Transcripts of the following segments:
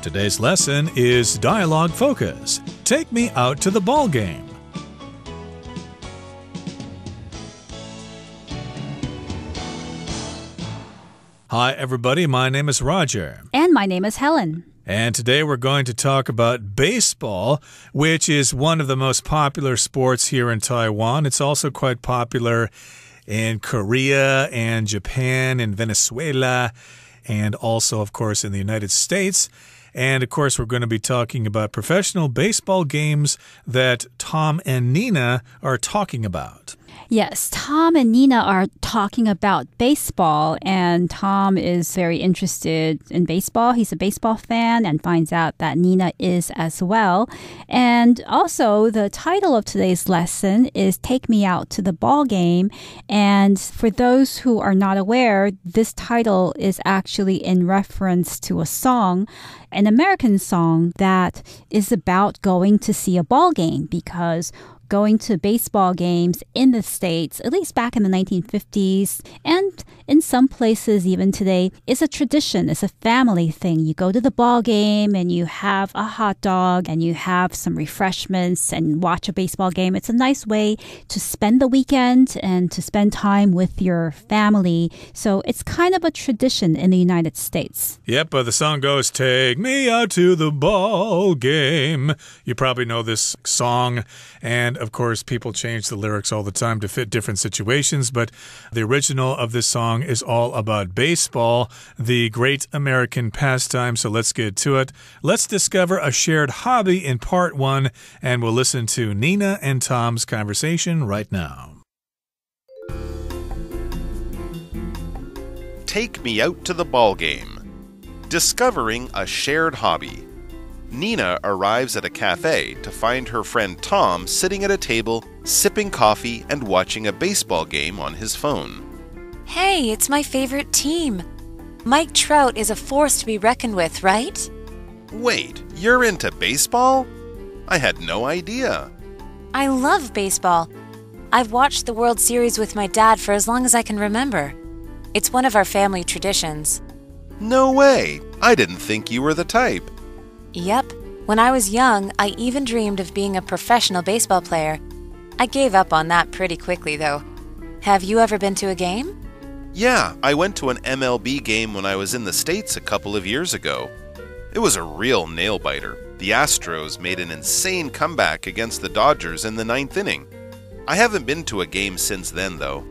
Today's lesson is Dialogue Focus. Take me out to the ball game. Hi, everybody. My name is Roger. And my name is Helen. And today we're going to talk about baseball, which is one of the most popular sports here in Taiwan. It's also quite popular in Korea and Japan and Venezuela, and also, of course, in the United States. And, of course, we're going to be talking about professional baseball games that Tom and Nina are talking about. Yes, Tom and Nina are talking about baseball, and Tom is very interested in baseball. He's a baseball fan and finds out that Nina is as well. And also, the title of today's lesson is Take Me Out to the Ball Game. And for those who are not aware, this title is actually in reference to a song, an American song that is about going to see a ball game, because going to baseball games in the States, at least back in the 1950s, and in some places even today, is a tradition. It's a family thing. You go to the ball game and you have a hot dog and you have some refreshments and watch a baseball game. It's a nice way to spend the weekend and to spend time with your family. So it's kind of a tradition in the United States. Yep, the song goes, Take me out to the ball game. You probably know this song, and of course, people change the lyrics all the time to fit different situations, but the original of this song is all about baseball, the great American pastime. So let's get to it. Let's discover a shared hobby in part one, and we'll listen to Nina and Tom's conversation right now. Take me out to the ball game. Discovering a shared hobby. Nina arrives at a cafe to find her friend Tom sitting at a table, sipping coffee and watching a baseball game on his phone. Hey, it's my favorite team. Mike Trout is a force to be reckoned with, right? Wait, you're into baseball? I had no idea. I love baseball. I've watched the World Series with my dad for as long as I can remember. It's one of our family traditions. No way. I didn't think you were the type. Yep. When I was young, I even dreamed of being a professional baseball player. I gave up on that pretty quickly, though. Have you ever been to a game? Yeah, I went to an MLB game when I was in the States a couple of years ago. It was a real nail-biter. The Astros made an insane comeback against the Dodgers in the ninth inning. I haven't been to a game since then, though.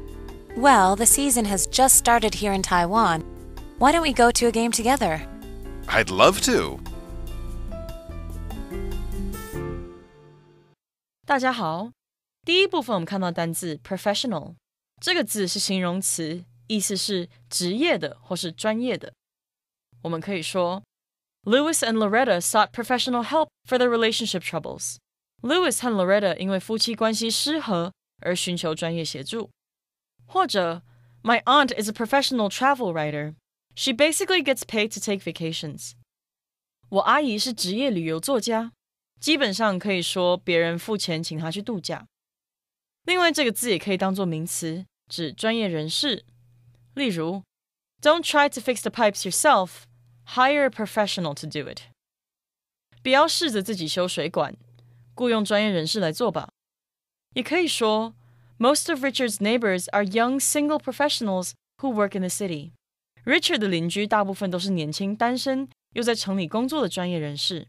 Well, the season has just started here in Taiwan. Why don't we go to a game together? I'd love to. 大家好，第一部分我们看到单字 professional， 这个字是形容词，意思是职业的或是专业的。我们可以说 Louis and Loretta sought professional help for their relationship troubles. Louis 和 Loretta 因为夫妻关系失和而寻求专业协助。或者 My aunt is a professional travel writer. She basically gets paid to take vacations. 我阿姨是职业旅游作家。基本上可以说别人付钱请他去度假。另外这个字也可以当作名词，指专业人士。例如 Don't try to fix the pipes yourself, hire a professional to do it. 不要试着自己修水管，雇用专业人士来做吧。也可以说 Most of Richard's neighbors are young single professionals who work in the city. Richard 的邻居大部分都是年轻单身又在城里工作的专业人士。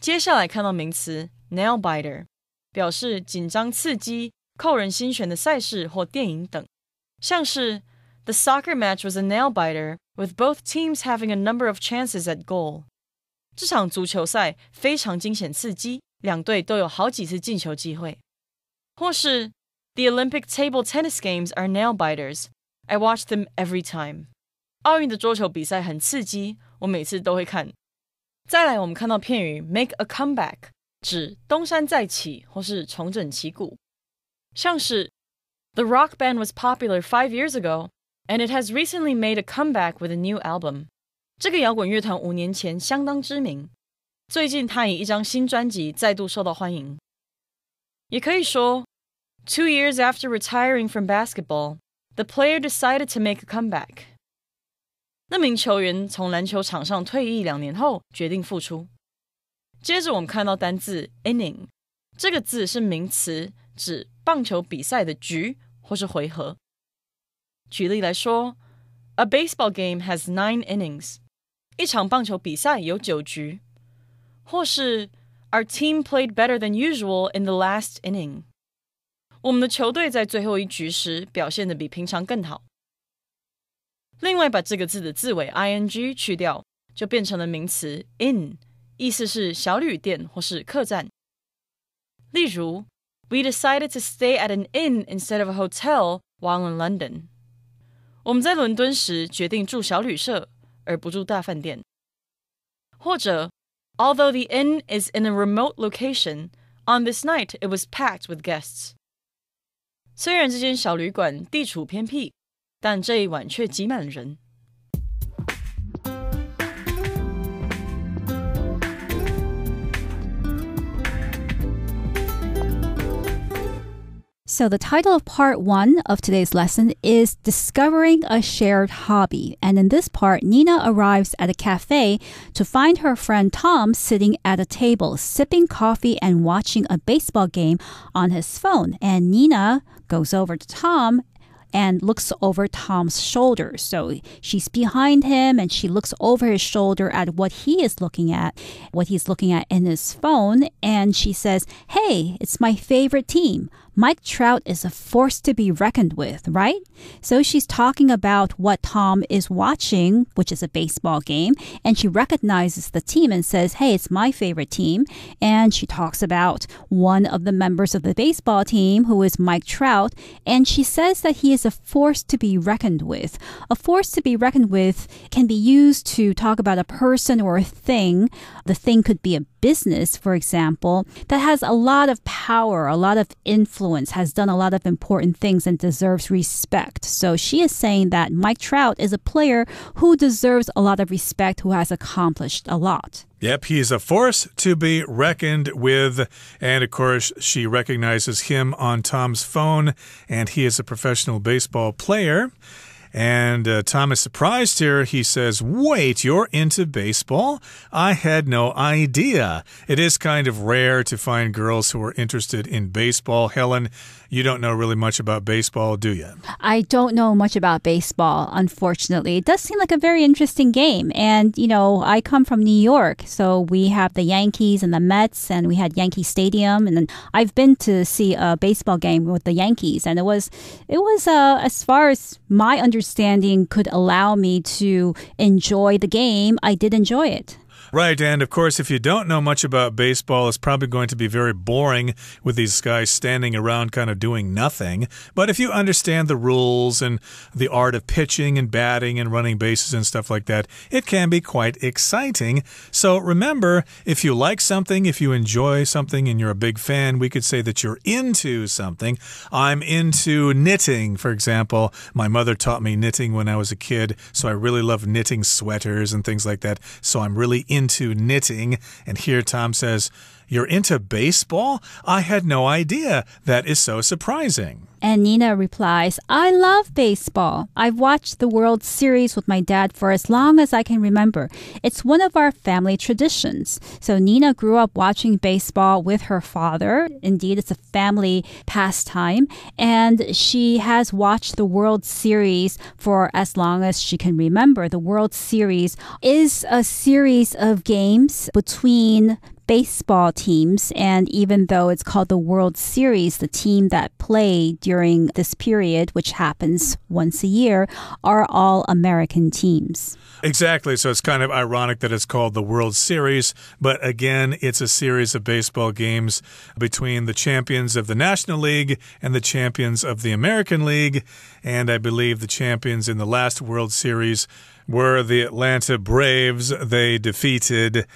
接下来看到名词 nail biter， 表示紧张刺激、扣人心弦的赛事或电影等，像是 The soccer match was a nail biter, with both teams having a number of chances at goal. 这场足球赛非常惊险刺激，两队都有好几次进球机会。或是 The Olympic table tennis games are nail biters. I watch them every time. 奥运的桌球比赛很刺激，我每次都会看。再来我们看到片语 make a comeback， 指东山再起或是重整旗鼓，像是 The rock band was popular 5 years ago, and it has recently made a comeback with a new album. 这个摇滚乐团5年前相当知名，最近他以一张新专辑再度受到欢迎。也可以说 2 years after retiring from basketball, the player decided to make a comeback. 那名球员从篮球场上退役2年后决定复出。接着我们看到单字 inning， 这个字是名词，指棒球比赛的局或是回合。举例来说 ，A baseball game has 9 innings， 一场棒球比赛有9局。或是 Our team played better than usual in the last inning， 我们的球队在最后一局时表现得比平常更好。另外把这个字的字尾 ing 去掉，就变成了名词 inn， 意思是小旅店或是客栈。例如 We decided to stay at an inn instead of a hotel while in London。 我们在伦敦时决定住小旅社而不住大饭店。或者 Although the inn is in a remote location, on this night it was packed with guests。 虽然这间小旅馆地处偏僻，但这一晚却挤满人。So the title of part 1 of today's lesson is Discovering a Shared Hobby. And in this part, Nina arrives at a cafe to find her friend Tom sitting at a table, sipping coffee and watching a baseball game on his phone. And Nina goes over to Tom and looks over Tom's shoulder. So she's behind him and she looks over his shoulder at what he's looking at in his phone. And she says, "Hey, it's my favorite team. Mike Trout is a force to be reckoned with, right?" So she's talking about what Tom is watching, which is a baseball game, and she recognizes the team and says, "Hey, it's my favorite team." And she talks about one of the members of the baseball team, who is Mike Trout, and she says that he is a force to be reckoned with. A force to be reckoned with can be used to talk about a person or a thing. The thing could be a business, for example, that has a lot of power, a lot of influence, has done a lot of important things and deserves respect. So she is saying that Mike Trout is a player who deserves a lot of respect, who has accomplished a lot. Yep, he's a force to be reckoned with. And of course, she recognizes him on Tom's phone, and he is a professional baseball player. And Tom is surprised here. He says, "Wait, you're into baseball? I had no idea." It is kind of rare to find girls who are interested in baseball. Helen, you don't know really much about baseball, do you? I don't know much about baseball, unfortunately. It does seem like a very interesting game. And, you know, I come from New York, so we have the Yankees and the Mets, and we had Yankee Stadium. And then I've been to see a baseball game with the Yankees, and it was as far as my understanding could allow me to enjoy the game, I did enjoy it. Right, and of course, if you don't know much about baseball, it's probably going to be very boring with these guys standing around kind of doing nothing. But if you understand the rules and the art of pitching and batting and running bases and stuff like that, it can be quite exciting. So remember, if you like something, if you enjoy something and you're a big fan, we could say that you're into something. I'm into knitting, for example. My mother taught me knitting when I was a kid, so I really love knitting sweaters and things like that. So I'm really into knitting. And here Tom says, "You're into baseball? I had no idea. That is so surprising." And Nina replies, "I love baseball. I've watched the World Series with my dad for as long as I can remember. It's one of our family traditions." So Nina grew up watching baseball with her father. Indeed, it's a family pastime. And she has watched the World Series for as long as she can remember. The World Series is a series of games between baseball teams, and even though it's called the World Series, the team that play during this period, which happens once a year, are all American teams. Exactly. So it's kind of ironic that it's called the World Series, but again, it's a series of baseball games between the champions of the National League and the champions of the American League. And I believe the champions in the last World Series were the Atlanta Braves. They defeated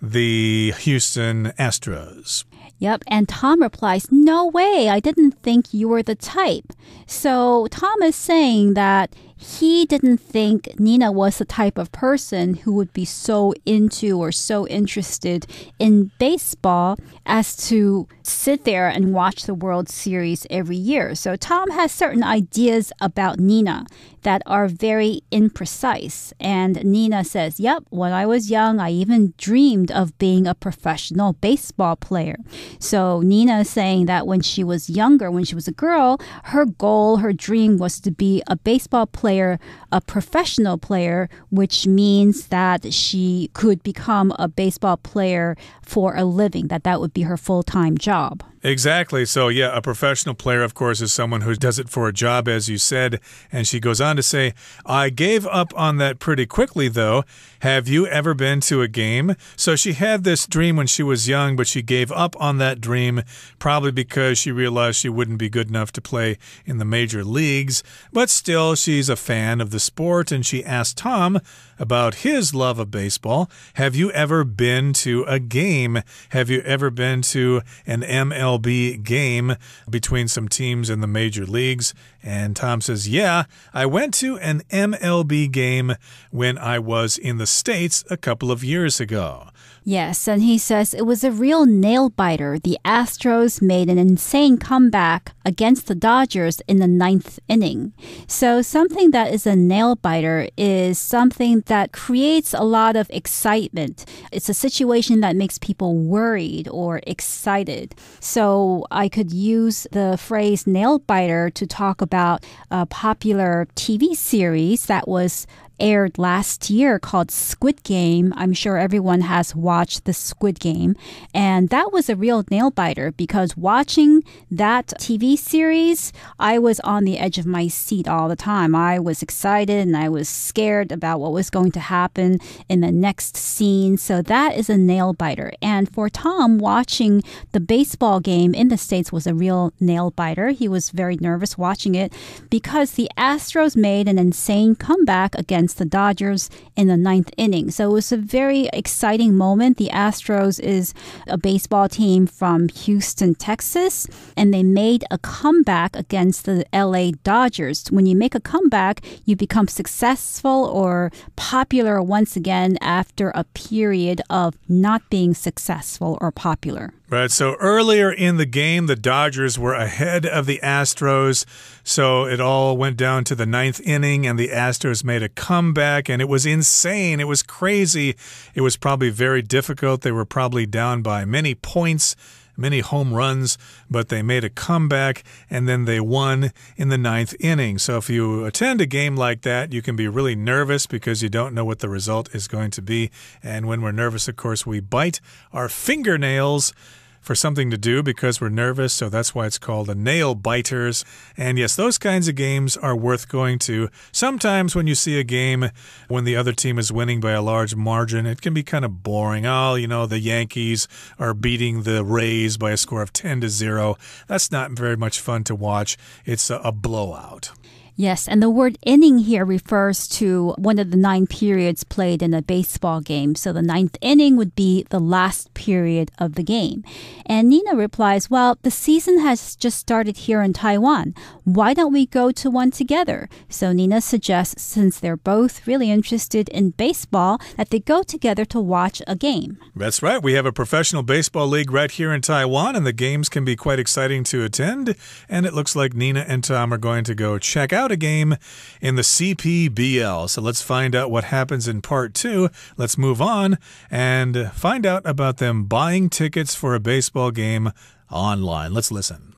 the Houston Astros. Yep, and Tom replies, "No way, I didn't think you were the type." So Tom is saying that he didn't think Nina was the type of person who would be so into or so interested in baseball as to sit there and watch the World Series every year. So Tom has certain ideas about Nina that are very imprecise. And Nina says, yep, when I was young, I even dreamed of being a professional baseball player. So Nina is saying that when she was younger, when she was a girl, her goal, her dream was to be a baseball player, a professional player, which means that she could become a baseball player for a living, that would be her full-time job. Exactly. So, yeah, a professional player, of course, is someone who does it for a job, as you said. And she goes on to say, I gave up on that pretty quickly, though. Have you ever been to a game? So she had this dream when she was young, but she gave up on that dream probably because she realized she wouldn't be good enough to play in the major leagues. But still, she's a fan of the sport, and she asked Tom about his love of baseball. Have you ever been to a game? Have you ever been to an MLB game between some teams in the major leagues? And Tom says, yeah, I went to an MLB game when I was in the States a couple of years ago. Yes, and he says it was a real nail-biter. The Astros made an insane comeback against the Dodgers in the 9th inning. So something that is a nail-biter is something that creates a lot of excitement. It's a situation that makes people worried or excited. So I could use the phrase nail-biter to talk about a popular TV series that was aired last year called Squid Game. I'm sure everyone has watched the Squid Game. And that was a real nail-biter because watching that TV series, I was on the edge of my seat all the time. I was excited and I was scared about what was going to happen in the next scene. So that is a nail-biter. And for Tom, watching the baseball game in the States was a real nail-biter. He was very nervous watching it because the Astros made an insane comeback against the Dodgers in the 9th inning. So it was a very exciting moment. The Astros is a baseball team from Houston, Texas, and they made a comeback against the LA Dodgers. When you make a comeback, you become successful or popular once again after a period of not being successful or popular. Right, so earlier in the game, the Dodgers were ahead of the Astros, so it all went down to the 9th inning, and the Astros made a comeback, and it was insane. It was crazy. It was probably very difficult. They were probably down by many points, many home runs, but they made a comeback, and then they won in the 9th inning. So if you attend a game like that, you can be really nervous because you don't know what the result is going to be. And when we're nervous, of course, we bite our fingernails for something to do because we're nervous, so that's why it's called a nail biters. And yes, those kinds of games are worth going to. Sometimes when you see a game when the other team is winning by a large margin, it can be kind of boring. Oh, you know, the Yankees are beating the Rays by a score of 10-0. That's not very much fun to watch. It's a blowout. Yes, and the word inning here refers to one of the 9 periods played in a baseball game. So the 9th inning would be the last period of the game. And Nina replies, well, the season has just started here in Taiwan. Why don't we go to one together? So Nina suggests, since they're both really interested in baseball, that they go together to watch a game. That's right. We have a professional baseball league right here in Taiwan, and the games can be quite exciting to attend. And it looks like Nina and Tom are going to go check out a game in the CPBL. So let's find out what happens in part 2. Let's move on and find out about them buying tickets for a baseball game online. Let's listen.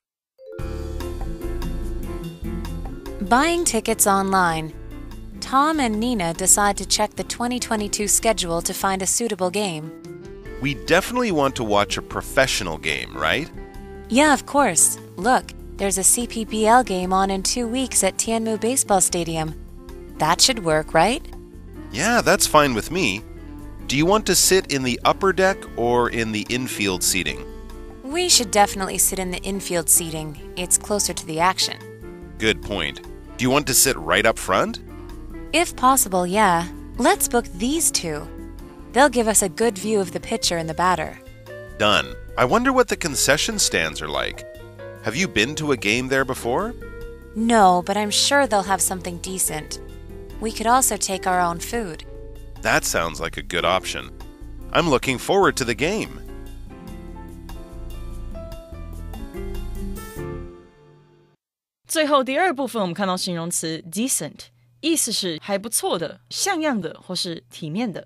Buying tickets online. Tom and Nina decide to check the 2022 schedule to find a suitable game. We definitely want to watch a professional game, right? Yeah, of course. Look, there's a CPBL game on in 2 weeks at Tianmu Baseball Stadium. That should work, right? Yeah, that's fine with me. Do you want to sit in the upper deck or in the infield seating? We should definitely sit in the infield seating. It's closer to the action. Good point. Do you want to sit right up front? If possible, yeah. Let's book these 2. They'll give us a good view of the pitcher and the batter. Done. I wonder what the concession stands are like. Have you been to a game there before? No, but I'm sure they'll have something decent. We could also take our own food. That sounds like a good option. I'm looking forward to the game. 最后第二部分我们看到形容词 decent， 意思是还不错的、像样的或是体面的。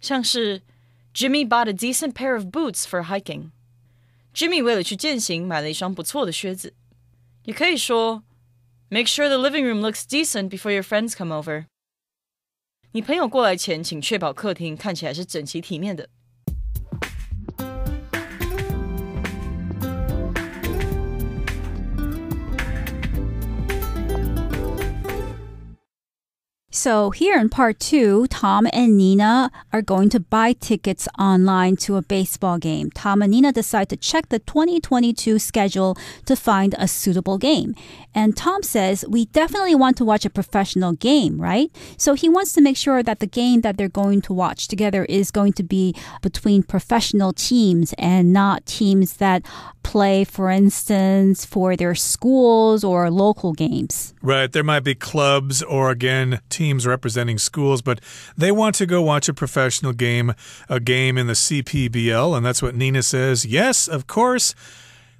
像是 Jimmy bought a decent pair of boots for hiking. Jimmy 为了去健行买了一双不错的靴子。也可以说 Make sure the living room looks decent before your friends come over. 你朋友过来前请确保客厅看起来是整齐体面的。So here in part 2, Tom and Nina are going to buy tickets online to a baseball game. Tom and Nina decide to check the 2022 schedule to find a suitable game. And Tom says, we definitely want to watch a professional game, right? So he wants to make sure that the game that they're going to watch together is going to be between professional teams and not teams that play, for instance, for their schools or local games. Right. There might be clubs or, again, teams representing schools, but they want to go watch a professional game, a game in the CPBL, and that's what Nina says. Yes, of course.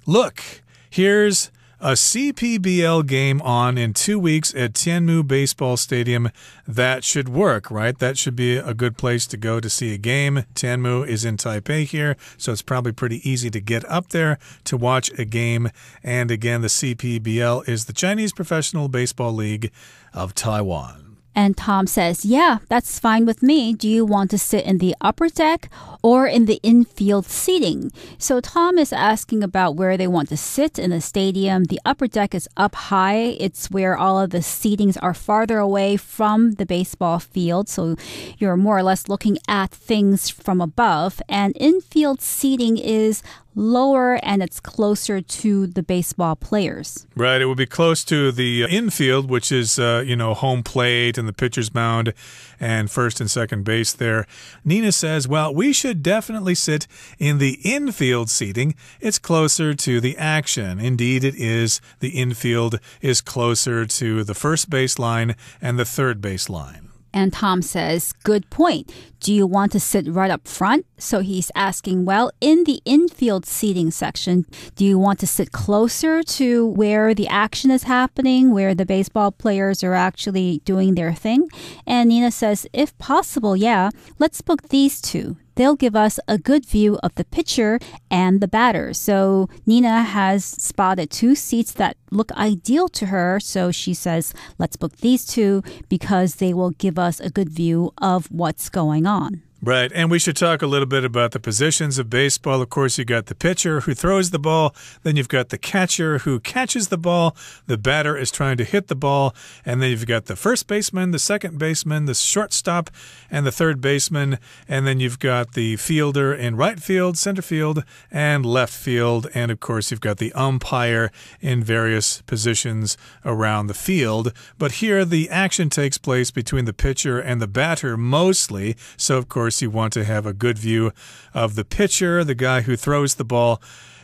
Look, here's a CPBL game on in 2 weeks at Tianmu Baseball Stadium. That should work, right? That should be a good place to go to see a game. Tianmu is in Taipei here, so it's probably pretty easy to get up there to watch a game. And again, the CPBL is the Chinese Professional Baseball League of Taiwan. And Tom says, yeah, that's fine with me. Do you want to sit in the upper deck or in the infield seating? So Tom is asking about where they want to sit in the stadium. The upper deck is up high. It's where all of the seatings are farther away from the baseball field. So you're more or less looking at things from above. And infield seating is lower and it's closer to the baseball players. Right. It would be close to the infield, which is, home plate and the pitcher's mound and first and second base there. Nina says, well, we should definitely sit in the infield seating. It's closer to the action. Indeed, it is. The infield is closer to the first baseline and the third baseline. And Tom says, good point. Do you want to sit right up front? So he's asking, well, in the infield seating section, do you want to sit closer to where the action is happening, where the baseball players are actually doing their thing? And Nina says, if possible, yeah, let's book these two. They'll give us a good view of the pitcher and the batter. So Nina has spotted 2 seats that look ideal to her. So she says, let's book these 2 because they will give us a good view of what's going on. Right, and we should talk a little bit about the positions of baseball. Of course, you got the pitcher who throws the ball. Then you've got the catcher who catches the ball. The batter is trying to hit the ball. And then you've got the first baseman, the second baseman, the shortstop, and the third baseman. And then you've got the fielder in right field, center field, and left field. And, of course, you've got the umpire in various positions around the field. But here, the action takes place between the pitcher and the batter mostly. So, of course, you want to have a good view of the pitcher, the guy who throws the ball,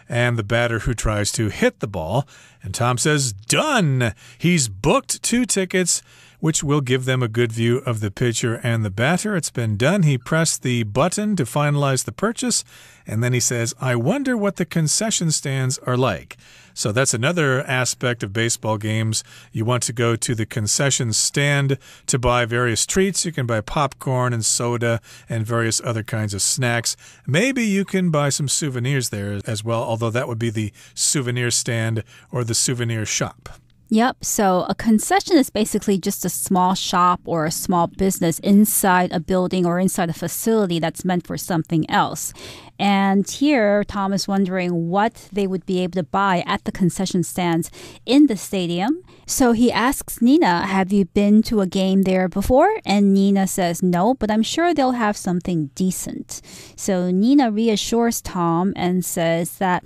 and the batter who tries to hit the ball. And Tom says, done! He's booked 2 tickets, which will give them a good view of the pitcher and the batter. It's been done. He pressed the button to finalize the purchase, and then he says, I wonder what the concession stands are like. So that's another aspect of baseball games. You want to go to the concession stand to buy various treats. You can buy popcorn and soda and various other kinds of snacks. Maybe you can buy some souvenirs there as well, although that would be the souvenir stand or the souvenir shop. Yep. So a concession is basically just a small shop or a small business inside a building or inside a facility that's meant for something else. And here, Tom is wondering what they would be able to buy at the concession stands in the stadium. So he asks Nina, have you been to a game there before? And Nina says no, but I'm sure they'll have something decent. So Nina reassures Tom and says that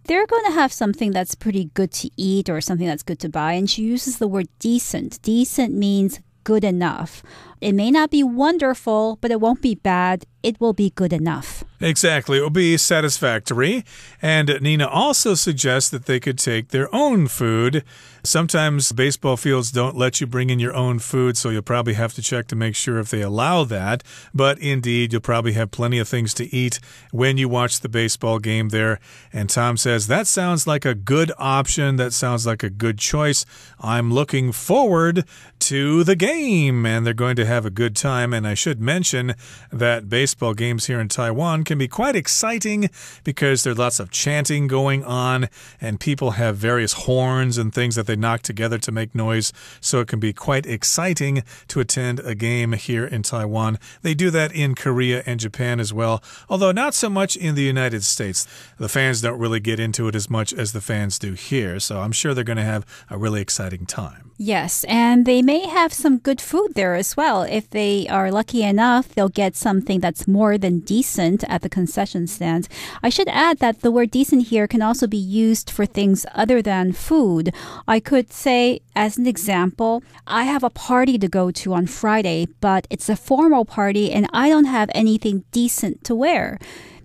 they're going to have something that's pretty good to eat or something that's good to buy. And she uses the word decent. Decent means good enough. It may not be wonderful, but it won't be bad. It will be good enough. Exactly. It will be satisfactory. And Nina also suggests that they could take their own food. Sometimes baseball fields don't let you bring in your own food, so you'll probably have to check to make sure if they allow that. But indeed, you'll probably have plenty of things to eat when you watch the baseball game there. And Tom says, that sounds like a good option. That sounds like a good choice. I'm looking forward to the game. And they're going to have a good time. And I should mention that baseball games here in Taiwan can be quite exciting because there's lots of chanting going on and people have various horns and things that they knock together to make noise, so it can be quite exciting to attend a game here in Taiwan. They do that in Korea and Japan as well, although not so much in the United States. The fans don't really get into it as much as the fans do here, so I'm sure they're going to have a really exciting time. Yes, and they may have some good food there as well. If they are lucky enough, they'll get something that's more than decent at the concession stand. I should add that the word decent here can also be used for things other than food. I could say, as an example, I have a party to go to on Friday, but it's a formal party and I don't have anything decent to wear.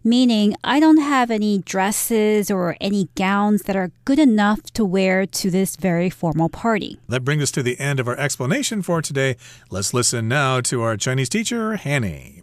Meaning, I don't have any dresses or any gowns that are good enough to wear to this very formal party. That brings us to the end of our explanation for today. Let's listen now to our Chinese teacher, Hanny.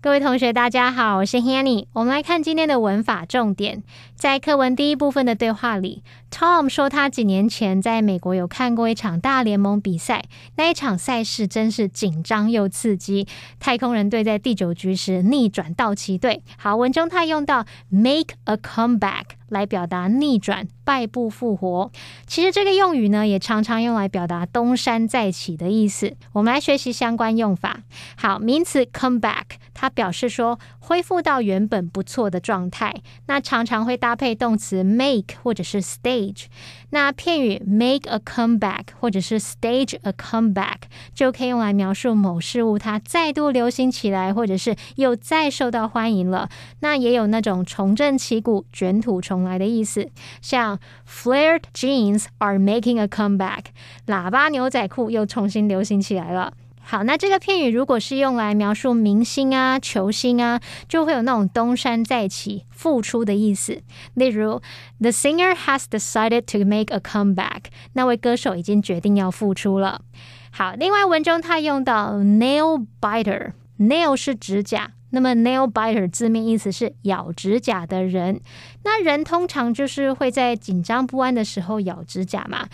各位同学大家好，我是 Hanny。 我们来看今天的文法重点。在课文第一部分的对话里， Tom 说他几年前在美国有看过一场大联盟比赛，那一场赛事真是紧张又刺激，太空人队在第9局时逆转道奇队。好，文中他用到 make a comeback 来表达逆转、败部复活。其实这个用语呢，也常常用来表达东山再起的意思。我们来学习相关用法。好，名词 comeback 它表示说恢复到原本不错的状态，那常常会搭配动词 make 或者是 stage。那片语 make a comeback 或者是 stage a comeback 就可以用来描述某事物它再度流行起来，或者是又再受到欢迎了。那也有那种重振旗鼓、卷土重来的意思，像 flared jeans are making a comeback 喇叭牛仔裤又重新流行起来了。好，那这个片语如果是用来描述明星啊、球星啊，就会有那种东山再起、复出的意思。例如 The singer has decided to make a comeback 那位歌手已经决定要复出了。好，另外文中他用到 nail biter， nail 是指甲，那么 nail biter 字面意思是咬指甲的人。那人通常就是会在紧张不安的时候咬指甲嘛，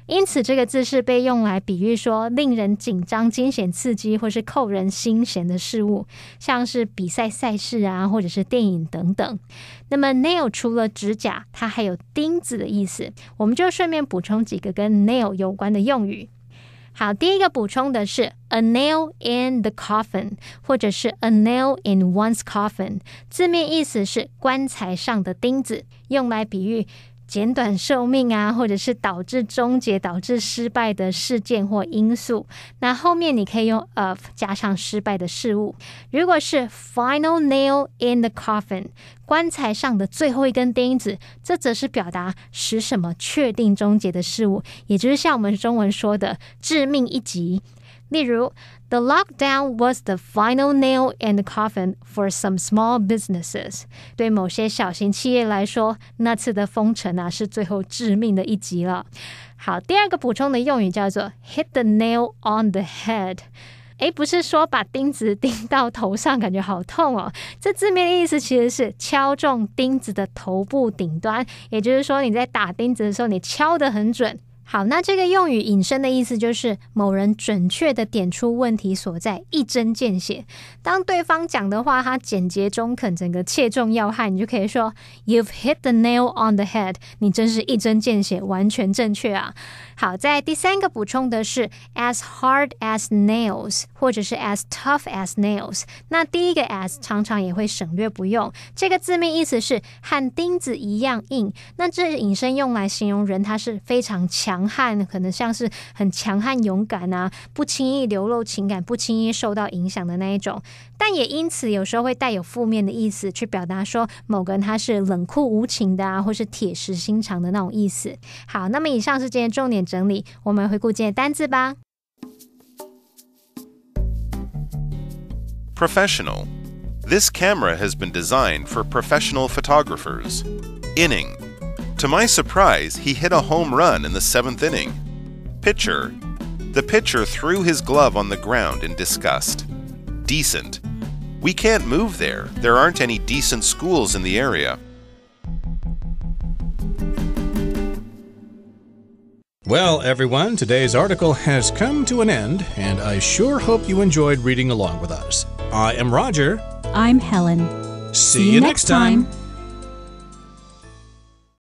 因此这个字是被用来比喻说令人紧张、惊险刺激或是扣人心弦的事物，像是比赛赛事啊，或者是电影等等。那么 nail 除了指甲，它还有钉子的意思，我们就顺便补充几个跟 nail 有关的用语。好，第一个补充的是 a nail in the coffin 或者是 a nail in one's coffin， 字面意思是棺材上的钉子，用来比喻减短寿命啊，或者是导致终结、导致失败的事件或因素。那后面你可以用 of 加上失败的事物。如果是 final nail in the coffin， 棺材上的最后一根钉子，这则是表达使什么确定终结的事物，也就是像我们中文说的致命一击。例如 The lockdown was the final nail in the coffin for some small businesses 对某些小型企业来说，那次的封城啊是最后致命的一击了。好，第二个补充的用语叫做 hit the nail on the head，不是说把钉子钉到头上感觉好痛哦，这字面的意思其实是敲中钉子的头部顶端，也就是说你在打钉子的时候你敲得很准。好，那这个用语引申的意思就是某人准确的点出问题所在，一针见血。当对方讲的话他简洁中肯，整个切中要害，你就可以说 You've hit the nail on the head， 你真是一针见血，完全正确啊。好，在第三个补充的是 as hard as nails 或者是 as tough as nails， 那第一个 as 常常也会省略不用，这个字面意思是和钉子一样硬，那这引申用来形容人他是非常强强悍，可能像是很强悍勇敢啊，不轻易流露情感，不轻易受到影响的那一种。但也因此有时候会带有负面的意思，去表达说某个人他是冷酷无情的啊，或是铁石心肠的那种意思。好，那么以上是今天重点整理，我们回顾今天的单字吧。Professional. This camera has been designed for professional photographers. Inning. To my surprise, he hit a home run in the 7th inning. Pitcher. The pitcher threw his glove on the ground in disgust. Decent. We can't move there. There aren't any decent schools in the area. Well, everyone, today's article has come to an end, and I sure hope you enjoyed reading along with us. I am Roger. I'm Helen. See you next time.